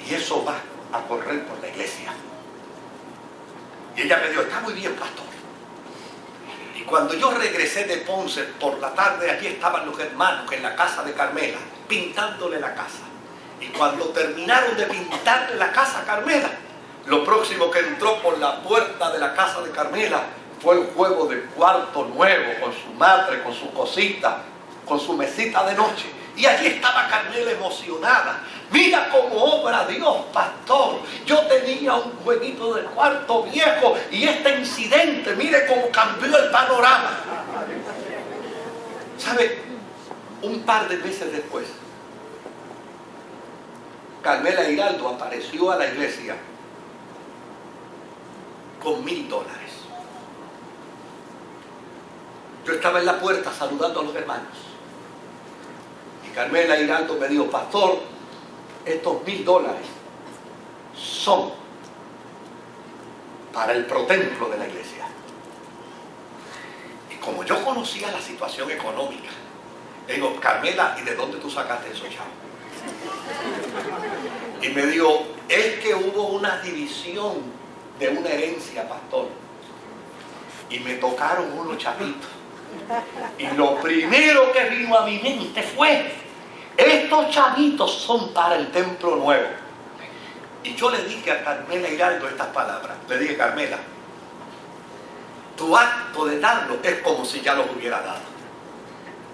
Speaker 1: Y eso va a correr por la iglesia. Y ella me dijo, está muy bien, pastor. Y cuando yo regresé de Ponce por la tarde, allí estaban los hermanos en la casa de Carmela, pintándole la casa. Y cuando terminaron de pintarle la casa a Carmela, lo próximo que entró por la puerta de la casa de Carmela fue el juego de cuarto nuevo, con su madre, con su cosita, con su mesita de noche. Y allí estaba Carmela emocionada. Mira cómo obra Dios, pastor. Yo tenía un jueguito de cuarto viejo y este incidente, mire cómo cambió el panorama. ¿Sabe? Un par de meses después, Carmela Hiraldo apareció a la iglesia con $1000. Yo estaba en la puerta saludando a los hermanos. Y Carmela Hiraldo me dijo, pastor, estos $1000 son para el protemplo de la iglesia. Y como yo conocía la situación económica, le digo, Carmela, ¿y de dónde tú sacaste eso, chavo? Y me dijo, es que hubo una división de una herencia, pastor. Y me tocaron unos chavitos. Y lo primero que vino a mi mente fue, estos chavitos son para el templo nuevo. Y yo le dije a Carmela Hiraldo estas palabras. Le dije, Carmela, tu acto de darlo es como si ya los hubiera dado.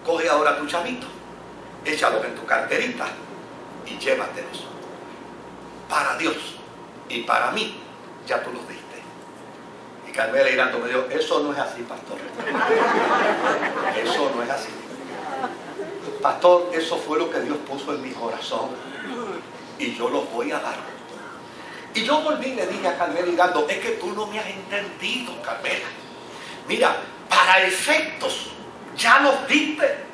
Speaker 1: Coge ahora tu chavito, échalos en tu carterita y llévatelos. Para Dios y para mí, ya tú los diste. Y Carmela Hiraldo me dijo, eso no es así, pastor. Eso no es así. Pastor, eso fue lo que Dios puso en mi corazón. Y yo los voy a dar. Y yo volví y le dije a Carmela Hiraldo, es que tú no me has entendido, Carmela. Mira, para efectos, ya los diste.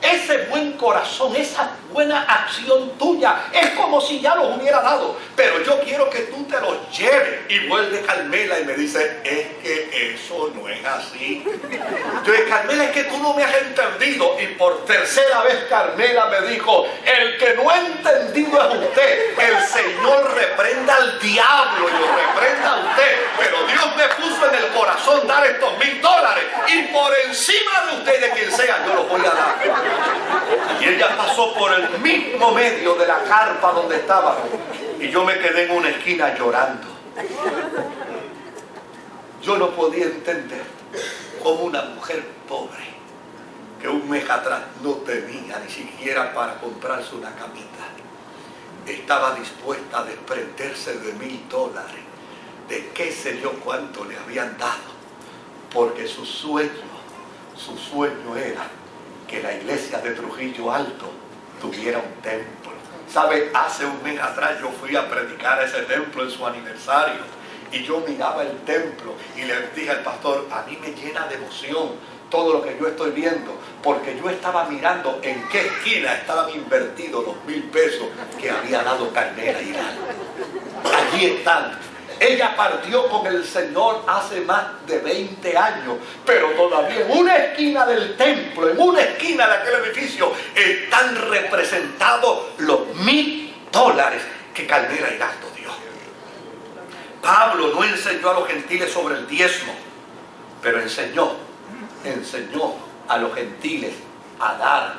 Speaker 1: Ese buen corazón, esa buena acción tuya, es como si ya los hubiera dado. Pero yo quiero que tú te los lleves. Y vuelve Carmela y me dice, es que eso no es así. Yo dije, Carmela, es que tú no me has entendido. Y por tercera vez Carmela me dijo, el que no ha entendido es usted. El Señor reprenda al diablo y lo reprenda a usted. Pero Dios me puso en el corazón dar estos $1000. Y por encima de usted y de quien sea, yo los voy a dar. Y ella pasó por el mismo medio de la carpa donde estaba. Y yo me quedé en una esquina llorando. Yo no podía entender cómo una mujer pobre, que un mes atrás no tenía ni siquiera para comprarse una camita, estaba dispuesta a desprenderse de $1000, de qué sé yo cuánto le habían dado, porque su sueño era que la iglesia de Trujillo Alto tuviera un templo. ¿Sabe? Hace un mes atrás yo fui a predicar a ese templo en su aniversario y yo miraba el templo y le dije al pastor, a mí me llena de emoción todo lo que yo estoy viendo, porque yo estaba mirando en qué esquina estaban invertidos los $1000 que había dado Carmela Hiral. Allí están. Ella partió con el Señor hace más de 20 años, pero todavía en una esquina del templo, en una esquina de aquel edificio, están representados los $1000 que Carmela Hiraldo dio. Pablo no enseñó a los gentiles sobre el diezmo, pero enseñó a los gentiles a dar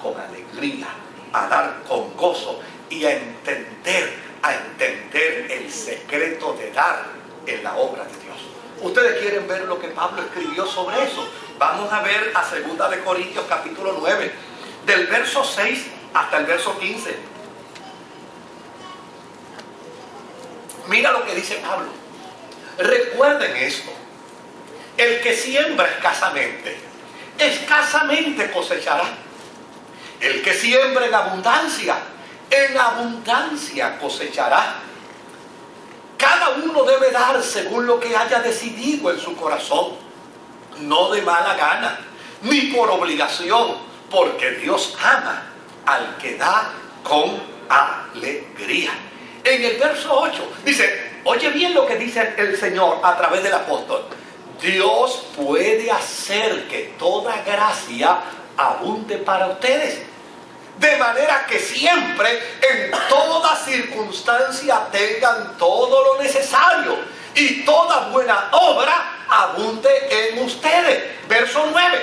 Speaker 1: con alegría, a dar con gozo y a entender el secreto de dar en la obra de Dios. Ustedes quieren ver lo que Pablo escribió sobre eso. Vamos a ver a 2 de Corintios capítulo 9, del verso 6 hasta el verso 15. Mira lo que dice Pablo. Recuerden esto: el que siembra escasamente cosechará. El que siembra en abundancia cosechará. Cada uno debe dar según lo que haya decidido en su corazón, no de mala gana, ni por obligación, porque Dios ama al que da con alegría. En el verso 8 dice, oye bien lo que dice el Señor a través del apóstol: Dios puede hacer que toda gracia abunde para ustedes, de manera que siempre, en toda circunstancia, tengan todo lo necesario y toda buena obra abunde en ustedes. Verso 9,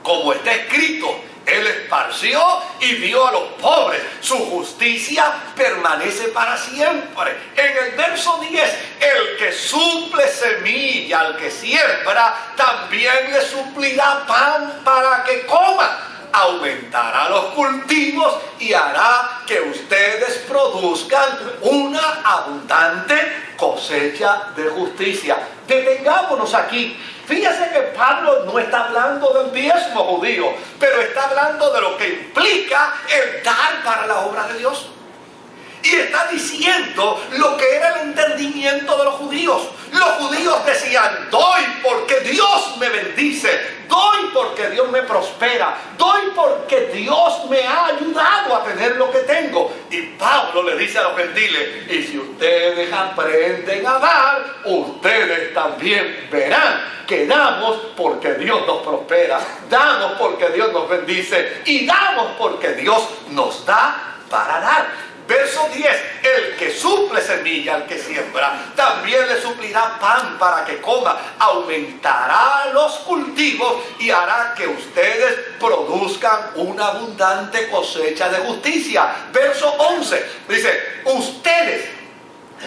Speaker 1: como está escrito, Él esparció y dio a los pobres, su justicia permanece para siempre. En el verso 10, el que suple semilla al que siembra, también le suplirá pan para que coma. Aumentará los cultivos y hará que ustedes produzcan una abundante cosecha de justicia. Detengámonos aquí. Fíjese que Pablo no está hablando del diezmo judío, pero está hablando de lo que implica el dar para la obra de Dios. Y está diciendo lo que era el entendimiento de los judíos. Los judíos decían, doy porque Dios me bendice, doy porque Dios me prospera, doy porque Dios me ha ayudado a tener lo que tengo. Y Pablo le dice a los gentiles, y si ustedes aprenden a dar, ustedes también verán que damos porque Dios nos prospera, damos porque Dios nos bendice y damos porque Dios nos da para dar. Verso 10, el que suple semilla al que siembra, también le suplirá pan para que coma, aumentará los cultivos y hará que ustedes produzcan una abundante cosecha de justicia. Verso 11, dice, ustedes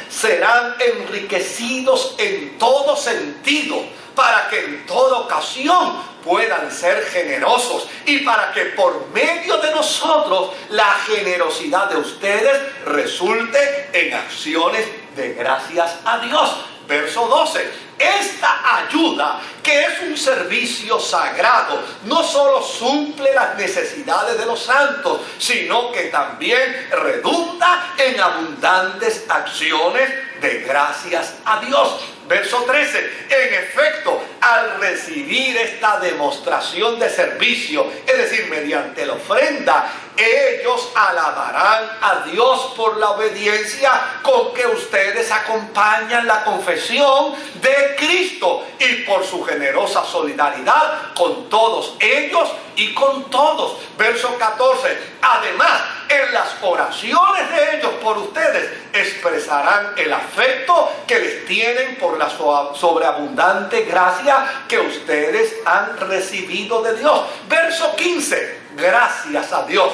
Speaker 1: serán enriquecidos en todo sentido, para que en toda ocasión puedan ser generosos y para que por medio de nosotros la generosidad de ustedes resulte en acciones de gracias a Dios. Verso 12, esta ayuda, que es un servicio sagrado, no solo suple las necesidades de los santos, sino que también redunda en abundantes acciones de gracias a Dios. Verso 13, en efecto, al recibir esta demostración de servicio, es decir, mediante la ofrenda, ellos alabarán a Dios por la obediencia con que ustedes acompañan la confesión de Cristo y por su generosa solidaridad con todos ellos y con todos. Verso 14, además, en las oraciones de ellos por ustedes expresarán el afecto que les tienen por la sobreabundante gracia que ustedes han recibido de Dios. Verso 15, gracias a Dios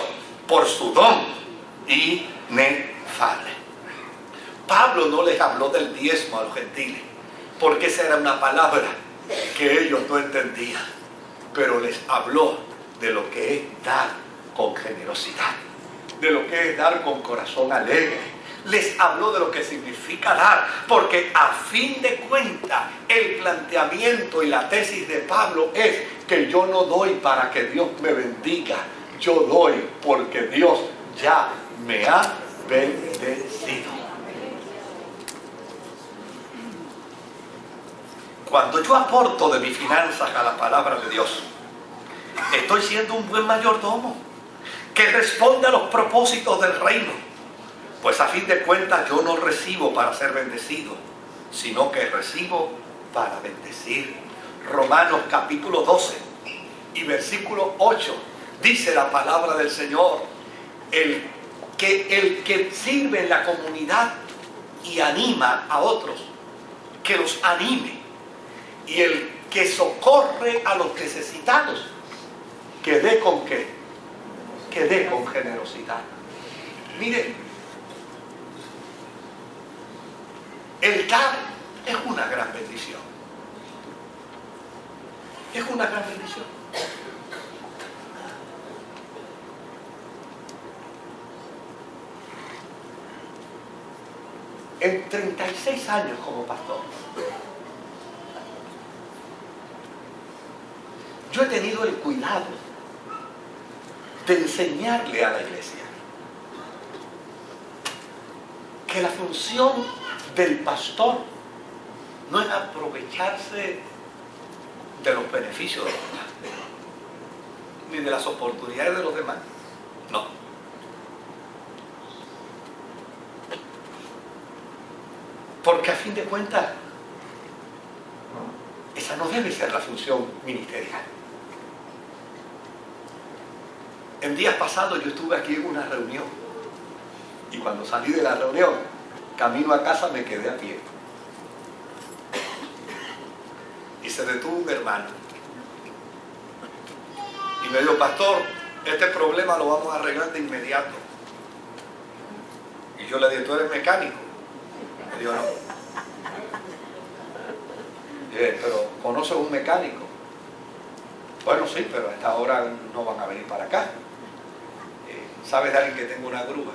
Speaker 1: por su don inefable. Pablo no les habló del diezmo a los gentiles, porque esa era una palabra que ellos no entendían, pero les habló de lo que es dar con generosidad, de lo que es dar con corazón alegre. Les habló de lo que significa dar, porque a fin de cuentas el planteamiento y la tesis de Pablo es que yo no doy para que Dios me bendiga, yo doy porque Dios ya me ha bendecido. Cuando yo aporto de mis finanzas a la palabra de Dios, estoy siendo un buen mayordomo que responde a los propósitos del reino. Pues a fin de cuentas yo no recibo para ser bendecido, sino que recibo para bendecir. Romanos capítulo 12 y versículo 8 dice la palabra del Señor: el que sirve en la comunidad y anima a otros, que los anime. Y el que socorre a los necesitados, que dé con qué, que dé con generosidad. Mire, el dar es una gran bendición. Es una gran bendición. En 36 años como pastor, yo he tenido el cuidado de enseñarle a la iglesia que la función del pastor no es aprovecharse de los beneficios de los demás, ni de las oportunidades de los demás. No. Porque a fin de cuentas, esa no debe ser la función ministerial. En días pasados yo estuve aquí en una reunión y cuando salí de la reunión, camino a casa me quedé a pie. Y se detuvo un hermano y me dijo: pastor, este problema lo vamos a arreglar de inmediato. Y yo le dije: ¿tú eres mecánico? Me dijo: no. Y dije: ¿pero conoces un mecánico? Bueno, sí, pero a esta hora no van a venir para acá. ¿Sabes de alguien que tenga una grúa?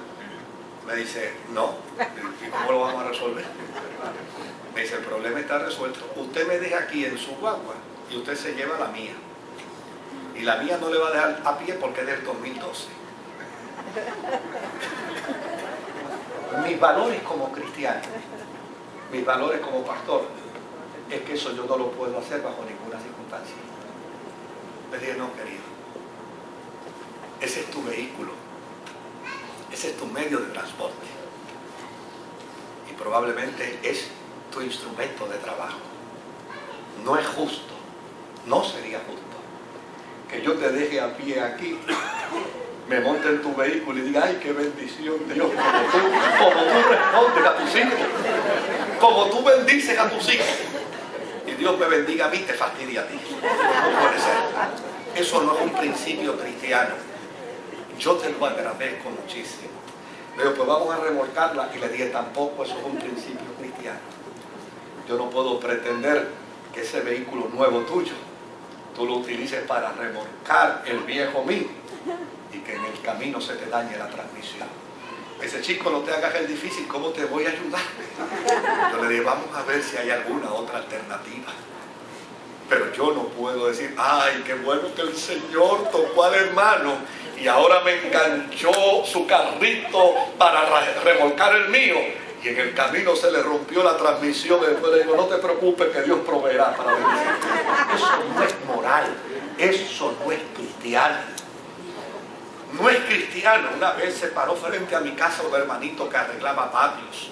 Speaker 1: Me dice: no. ¿Y cómo lo vamos a resolver? Me dice: el problema está resuelto. Usted me deja aquí en su guagua y usted se lleva la mía. Y la mía no le va a dejar a pie porque es del 2012. Mis valores como cristiano, mis valores como pastor, es que eso yo no lo puedo hacer bajo ninguna circunstancia. Le dije: no, querido. Ese es tu vehículo. Ese es tu medio de transporte. Y probablemente es tu instrumento de trabajo. No es justo, no sería justo que yo te deje a pie aquí, me monte en tu vehículo y diga: ay, qué bendición, Dios, como tú respondes a tus hijos, como tú bendices a tus hijos, y Dios me bendiga a mí, te fastidia a ti. No puede ser. Eso no es un principio cristiano. Yo te lo agradezco muchísimo. Pero pues vamos a remolcarla. Y le dije: tampoco eso es un principio cristiano. Yo no puedo pretender que ese vehículo nuevo tuyo tú lo utilices para remolcar el viejo mío y que en el camino se te dañe la transmisión. Ese chico, no te hagas el difícil, ¿cómo te voy a ayudar? Yo le dije: vamos a ver si hay alguna otra alternativa. Pero yo no puedo decir: ay, qué bueno que el Señor tocó al hermano y ahora me enganchó su carrito para remolcar el mío, y en el camino se le rompió la transmisión, y después le digo: no te preocupes, que Dios proveerá para bendecir. Eso no es moral, eso no es cristiano. No es cristiano. Una vez se paró frente a mi casa un hermanito que arreglaba patios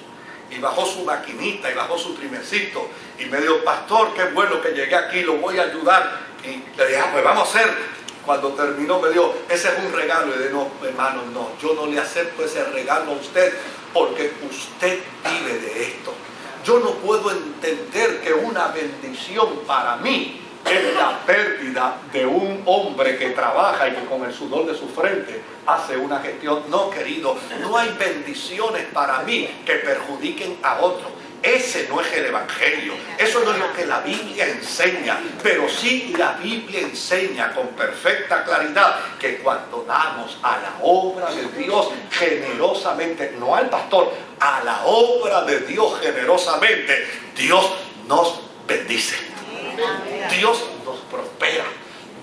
Speaker 1: y bajó su maquinita y bajó su trimercito y me dijo: pastor, qué bueno que llegué aquí, lo voy a ayudar. Y le dije: pues vamos a hacer. Cuando terminó me dijo: ese es un regalo. Y le dije: no, hermano, no, yo no le acepto ese regalo a usted, porque usted vive de esto. Yo no puedo entender que una bendición para mí es la pérdida de un hombre que trabaja y que con el sudor de su frente hace una gestión. No, querido, no hay bendiciones para mí que perjudiquen a otro. Ese no es el Evangelio, eso no es lo que la Biblia enseña, pero sí la Biblia enseña con perfecta claridad que cuando damos a la obra de Dios generosamente, no al pastor, a la obra de Dios generosamente, Dios nos bendice, Dios nos prospera,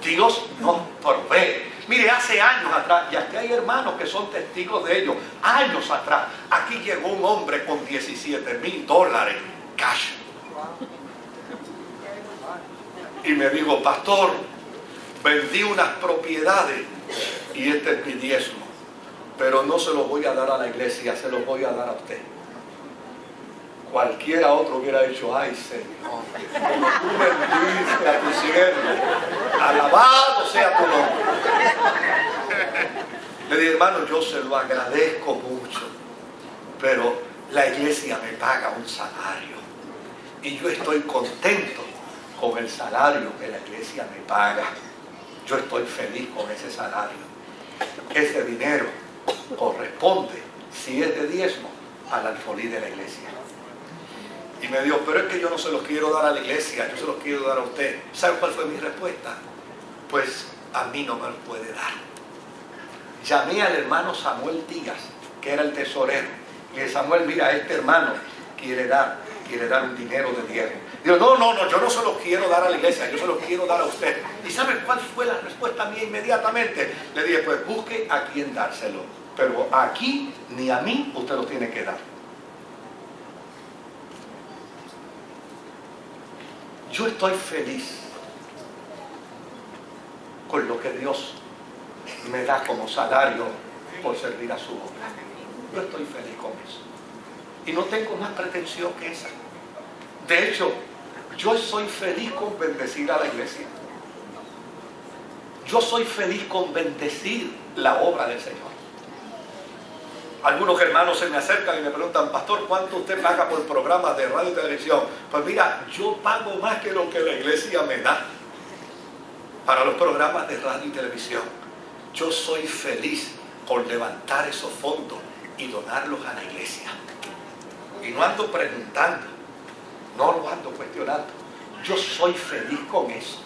Speaker 1: Dios nos provee. Mire, hace años atrás, y aquí hay hermanos que son testigos de ello, años atrás, aquí llegó un hombre con $17,000 cash. Y me dijo, pastor, vendí unas propiedades y este es mi diezmo, pero no se los voy a dar a la iglesia, se los voy a dar a usted. Cualquiera otro hubiera dicho, ay Señor, tú bendice a tu siervo, alabado sea tu nombre. Le dije, hermano, yo se lo agradezco mucho, pero la iglesia me paga un salario y yo estoy contento con el salario que la iglesia me paga. Yo estoy feliz con ese salario. Ese dinero corresponde, si es de diezmo, al alfolí de la iglesia. Y me dijo, pero es que yo no se los quiero dar a la iglesia, yo se los quiero dar a usted. ¿Sabe cuál fue mi respuesta? Pues a mí no me los puede dar. Llamé al hermano Samuel Díaz, que era el tesorero. Y le dije, Samuel, mira, este hermano quiere dar un dinero de diezmo. Digo, no, yo no se los quiero dar a la iglesia, yo se los quiero dar a usted. ¿Y sabe cuál fue la respuesta mía inmediatamente? Le dije, pues busque a quién dárselo, pero aquí ni a mí usted lo tiene que dar. Yo estoy feliz con lo que Dios me da como salario por servir a su obra. Yo estoy feliz con eso. Y no tengo más pretensión que esa. De hecho, yo soy feliz con bendecir a la iglesia. Yo soy feliz con bendecir la obra del Señor. Algunos hermanos se me acercan y me preguntan, pastor, ¿cuánto usted paga por programas de radio y televisión? Pues mira, yo pago más que lo que la iglesia me da para los programas de radio y televisión. Yo soy feliz por levantar esos fondos y donarlos a la iglesia. Y no ando preguntando, no lo ando cuestionando. Yo soy feliz con eso.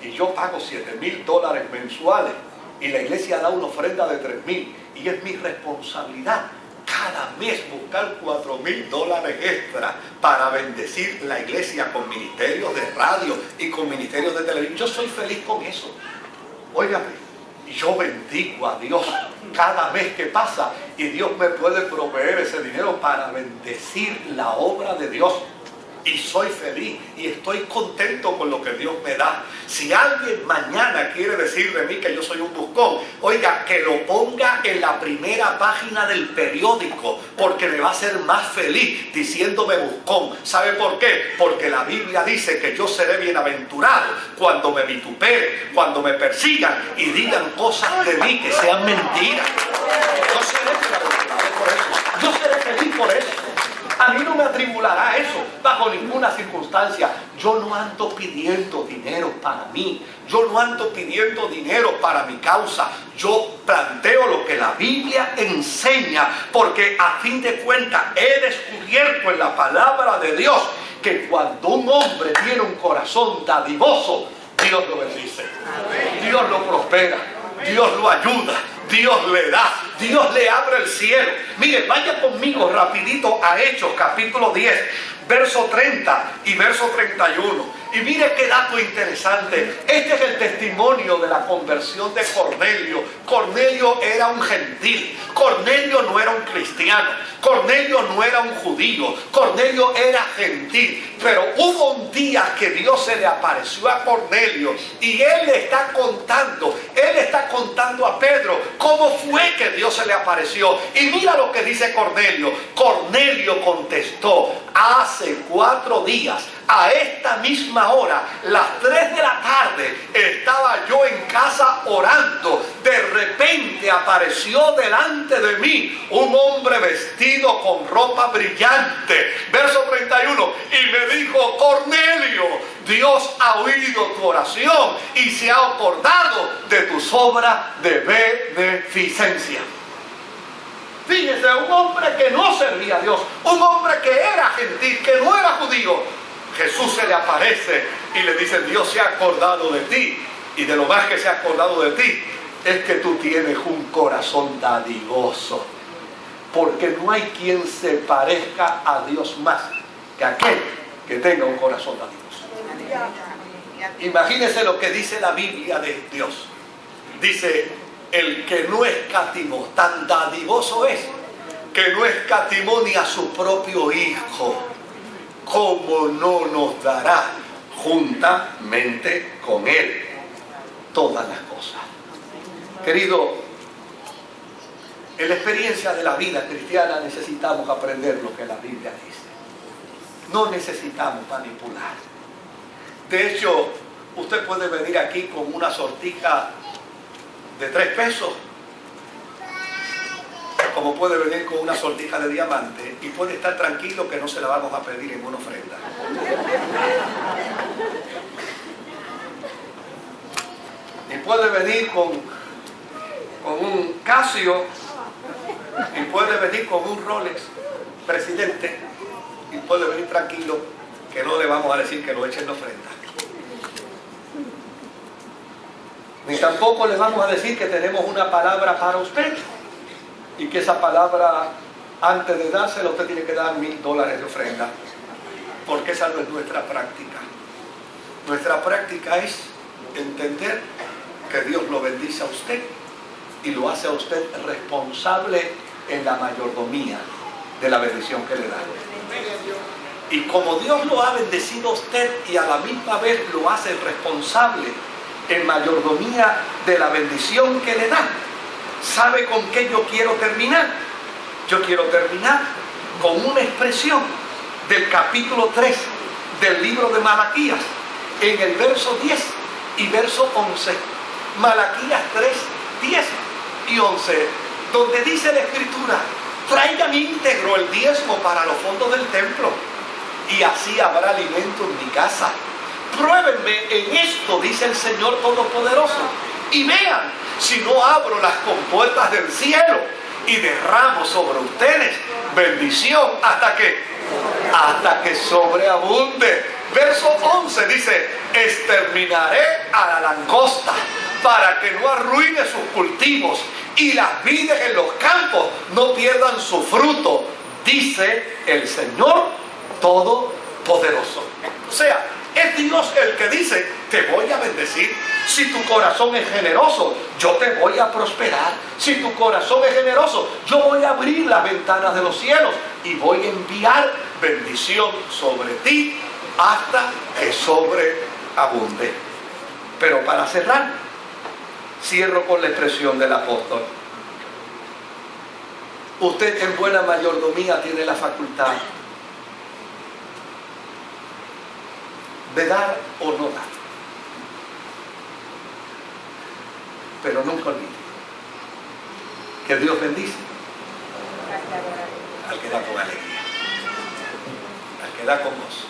Speaker 1: Y yo pago $7,000 mensuales y la iglesia da una ofrenda de $3,000. Y es mi responsabilidad cada mes buscar $4,000 extra para bendecir la iglesia con ministerios de radio y con ministerios de televisión. Yo soy feliz con eso. Óigame, yo bendigo a Dios cada mes que pasa y Dios me puede proveer ese dinero para bendecir la obra de Dios. Y soy feliz y estoy contento con lo que Dios me da. Si alguien mañana quiere decir de mí que yo soy un buscón, oiga, que lo ponga en la primera página del periódico, porque me va a hacer más feliz diciéndome buscón. ¿Sabe por qué? Porque la Biblia dice que yo seré bienaventurado cuando me vituperen, cuando me persigan y digan cosas de mí que sean mentiras. Yo seré bienaventurado por eso. Yo seré feliz por eso. A mí no me atribulará eso bajo ninguna circunstancia. Yo no ando pidiendo dinero para mí. Yo no ando pidiendo dinero para mi causa. Yo planteo lo que la Biblia enseña, porque a fin de cuentas he descubierto en la palabra de Dios que cuando un hombre tiene un corazón dadivoso, Dios lo bendice. Dios lo prospera. Dios lo ayuda. Dios le da, Dios le abre el cielo. Mire, vaya conmigo rapidito a Hechos capítulo 10, verso 30 y verso 31. Y mire qué dato interesante. Este es el testimonio de la conversión de Cornelio. Cornelio era un gentil. Cornelio no era un cristiano. Cornelio no era un judío. Cornelio era gentil. Pero hubo un día que Dios se le apareció a Cornelio y él le está contando a Pedro cómo fue que Dios se le apareció. Y mira lo que dice Cornelio. Cornelio contestó: hace 4 días a esta misma hora, las 3 de la tarde, estaba yo en casa orando. De repente apareció delante de mí un hombre vestido con ropa brillante. Verso 31, y me dijo: Cornelio, Dios ha oído tu oración y se ha acordado de tus obras de beneficencia. Fíjense, un hombre que no servía a Dios, un hombre que era gentil, que no era judío. Jesús se le aparece y le dice: Dios se ha acordado de ti, y de lo más que se ha acordado de ti es que tú tienes un corazón dadivoso, porque no hay quien se parezca a Dios más que aquel que tenga un corazón dadivoso. Imagínense lo que dice la Biblia de Dios. Dice: el que no escatimó, tan dadivoso es que no escatimó ni a su propio Hijo, ¿cómo no nos dará juntamente con Él todas las cosas? Querido, en la experiencia de la vida cristiana necesitamos aprender lo que la Biblia dice. No necesitamos manipular. De hecho, usted puede venir aquí con una sortija de 3 pesos, como puede venir con una sortija de diamante, y puede estar tranquilo que no se la vamos a pedir en una ofrenda. Y puede venir con un Casio, y puede venir con un Rolex presidente, y puede venir tranquilo que no le vamos a decir que lo echen en la ofrenda. Ni tampoco le vamos a decir que tenemos una palabra para usted y que esa palabra, antes de dársela, usted tiene que dar $1000 de ofrenda, porque esa no es nuestra práctica. Nuestra práctica es entender que Dios lo bendice a usted y lo hace a usted responsable en la mayordomía de la bendición que le da. Y como Dios lo ha bendecido a usted y a la misma vez lo hace responsable en mayordomía de la bendición que le da, ¿sabe con qué yo quiero terminar? Yo quiero terminar con una expresión del capítulo 3 del libro de Malaquías, en el verso 10 y verso 11. Malaquías 3, 10 y 11, donde dice la Escritura: traigan íntegro el diezmo para los fondos del templo, y así habrá alimento en mi casa. Pruébenme en esto, dice el Señor Todopoderoso, y vean si no abro las compuertas del cielo y derramo sobre ustedes bendición hasta que sobreabunde. Verso 11 dice: exterminaré a la langosta para que no arruine sus cultivos, y las vides en los campos no pierdan su fruto, dice el Señor Todopoderoso. O sea, es Dios el que dice: te voy a bendecir. Si tu corazón es generoso, yo te voy a prosperar. Si tu corazón es generoso, yo voy a abrir las ventanas de los cielos y voy a enviar bendición sobre ti hasta que sobreabunde. Pero para cerrar, cierro con la expresión del apóstol. Usted en buena mayordomía tiene la facultad de dar o no dar. Pero nunca olvide que Dios bendice al que da con alegría, al que da con gozo,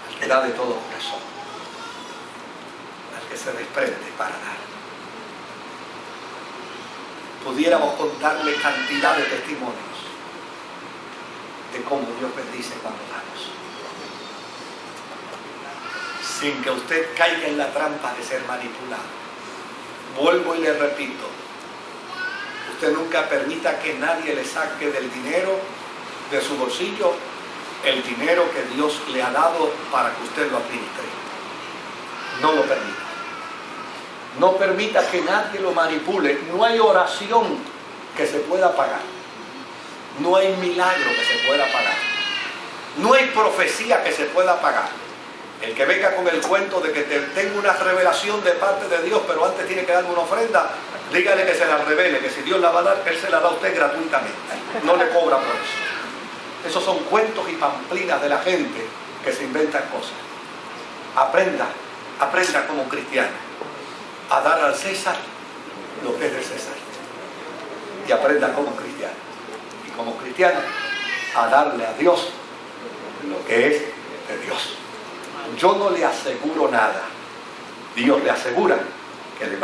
Speaker 1: al que da de todo corazón, al que se desprende para dar. Pudiéramos contarle cantidad de testimonios de cómo Dios bendice cuando damos, sin que usted caiga en la trampa de ser manipulado. Vuelvo y le repito: usted nunca permita que nadie le saque del dinero de su bolsillo el dinero que Dios le ha dado para que usted lo administre. No lo permita. No permita que nadie lo manipule. No hay oración que se pueda pagar. No hay milagro que se pueda pagar. No hay profecía que se pueda pagar. El que venga con el cuento de que tengo una revelación de parte de Dios, pero antes tiene que darme una ofrenda, dígale que se la revele, que si Dios la va a dar, Él se la da a usted gratuitamente. No le cobra por eso. Esos son cuentos y pamplinas de la gente que se inventan cosas. Aprenda como cristiano a dar al César lo que es del César. Y aprenda como cristiano. Y como cristiano a darle a Dios lo que es de Dios. Yo no le aseguro nada. Dios le asegura que le va